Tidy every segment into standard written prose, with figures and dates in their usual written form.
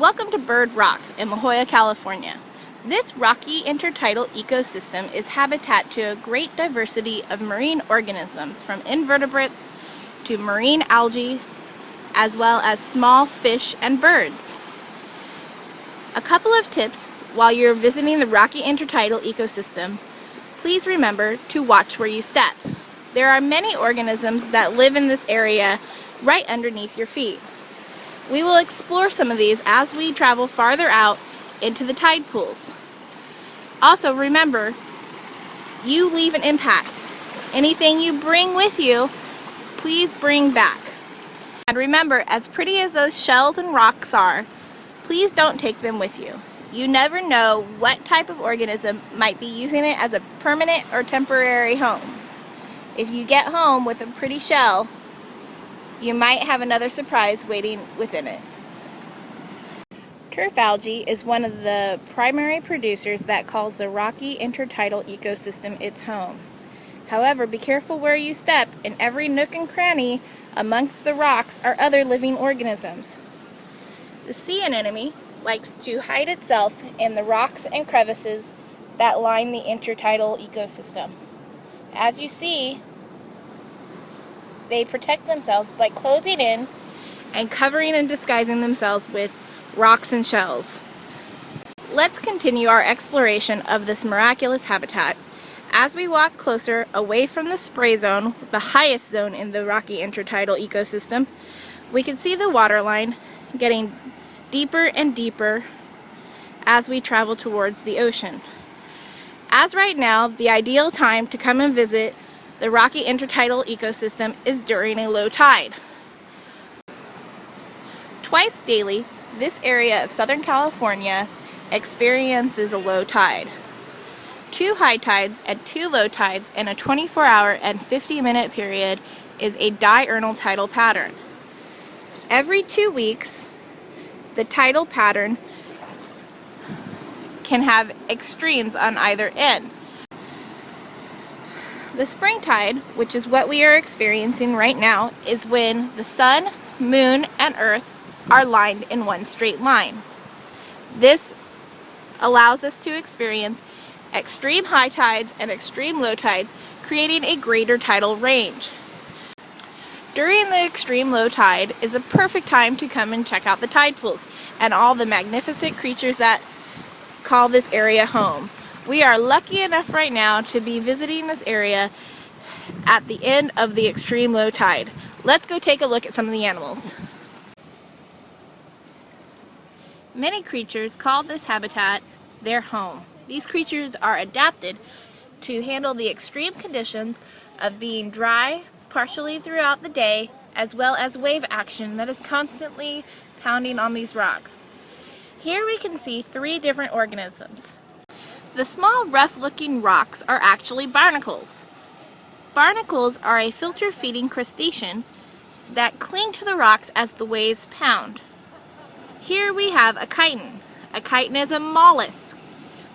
Welcome to Bird Rock in La Jolla, California. This rocky intertidal ecosystem is habitat to a great diversity of marine organisms, from invertebrates to marine algae, as well as small fish and birds. A couple of tips while you're visiting the rocky intertidal ecosystem: please remember to watch where you step. There are many organisms that live in this area right underneath your feet. We will explore some of these as we travel farther out into the tide pools. Also remember, you leave an impact. Anything you bring with you, please bring back. And remember, as pretty as those shells and rocks are, please don't take them with you. You never know what type of organism might be using it as a permanent or temporary home. If you get home with a pretty shell, you might have another surprise waiting within it. Turf algae is one of the primary producers that calls the rocky intertidal ecosystem its home. However, be careful where you step. In every nook and cranny amongst the rocks are other living organisms. The sea anemone likes to hide itself in the rocks and crevices that line the intertidal ecosystem. As you see, they protect themselves by closing in and covering and disguising themselves with rocks and shells. Let's continue our exploration of this miraculous habitat. As we walk closer away from the spray zone, the highest zone in the rocky intertidal ecosystem, we can see the waterline getting deeper and deeper as we travel towards the ocean. As right now, the ideal time to come and visit the rocky intertidal ecosystem is during a low tide. Twice daily, this area of Southern California experiences a low tide. 2 high tides and 2 low tides in a 24-hour and 50-minute period is a diurnal tidal pattern. Every 2 weeks, the tidal pattern can have extremes on either end. The spring tide, which is what we are experiencing right now, is when the sun, moon, and earth are lined in one straight line. This allows us to experience extreme high tides and extreme low tides, creating a greater tidal range. During the extreme low tide is a perfect time to come and check out the tide pools and all the magnificent creatures that call this area home. We are lucky enough right now to be visiting this area at the end of the extreme low tide. Let's go take a look at some of the animals. Many creatures call this habitat their home. These creatures are adapted to handle the extreme conditions of being dry partially throughout the day, as well as wave action that is constantly pounding on these rocks. Here we can see 3 different organisms. The small, rough-looking rocks are actually barnacles. Barnacles are a filter-feeding crustacean that cling to the rocks as the waves pound. Here we have a chitin. A chitin is a mollusk.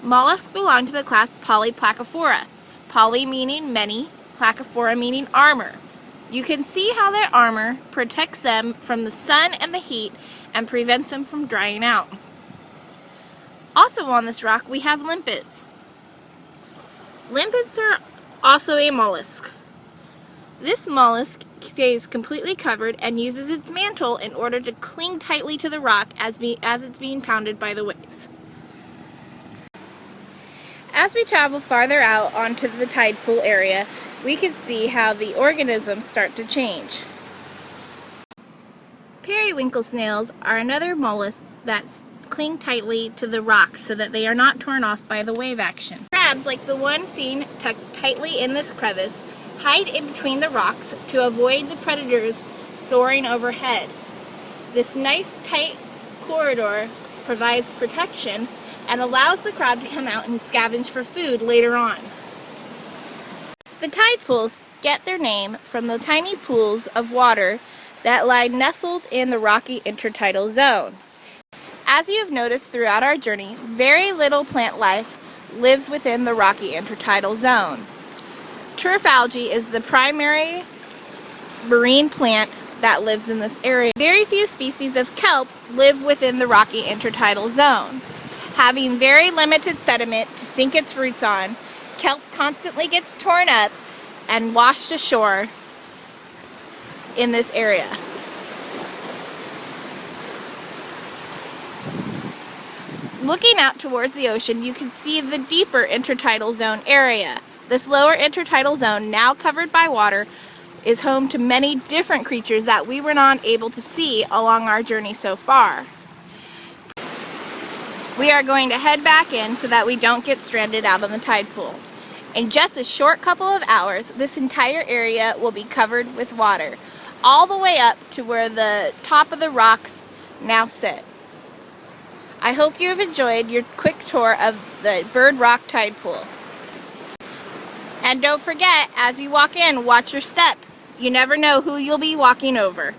Mollusks belong to the class Polyplacophora. Poly meaning many, placophora meaning armor. You can see how their armor protects them from the sun and the heat and prevents them from drying out. Also on this rock we have limpets. Limpets are also a mollusk. This mollusk stays completely covered and uses its mantle in order to cling tightly to the rock as it's being pounded by the waves. As we travel farther out onto the tide pool area, we can see how the organisms start to change. Periwinkle snails are another mollusk that cling tightly to the rocks so that they are not torn off by the wave action. Crabs, like the one seen tucked tightly in this crevice, hide in between the rocks to avoid the predators soaring overhead. This nice tight corridor provides protection and allows the crab to come out and scavenge for food later on. The tide pools get their name from the tiny pools of water that lie nestled in the rocky intertidal zone. As you have noticed throughout our journey, very little plant life lives within the rocky intertidal zone. Turf algae is the primary marine plant that lives in this area. Very few species of kelp live within the rocky intertidal zone. Having very limited sediment to sink its roots on, kelp constantly gets torn up and washed ashore in this area. Looking out towards the ocean, you can see the deeper intertidal zone area. This lower intertidal zone, now covered by water, is home to many different creatures that we were not able to see along our journey so far. We are going to head back in so that we don't get stranded out on the tide pool. In just a short couple of hours, this entire area will be covered with water, all the way up to where the top of the rocks now sit. I hope you have enjoyed your quick tour of the Bird Rock Tide Pool. And don't forget, as you walk in, watch your step. You never know who you'll be walking over.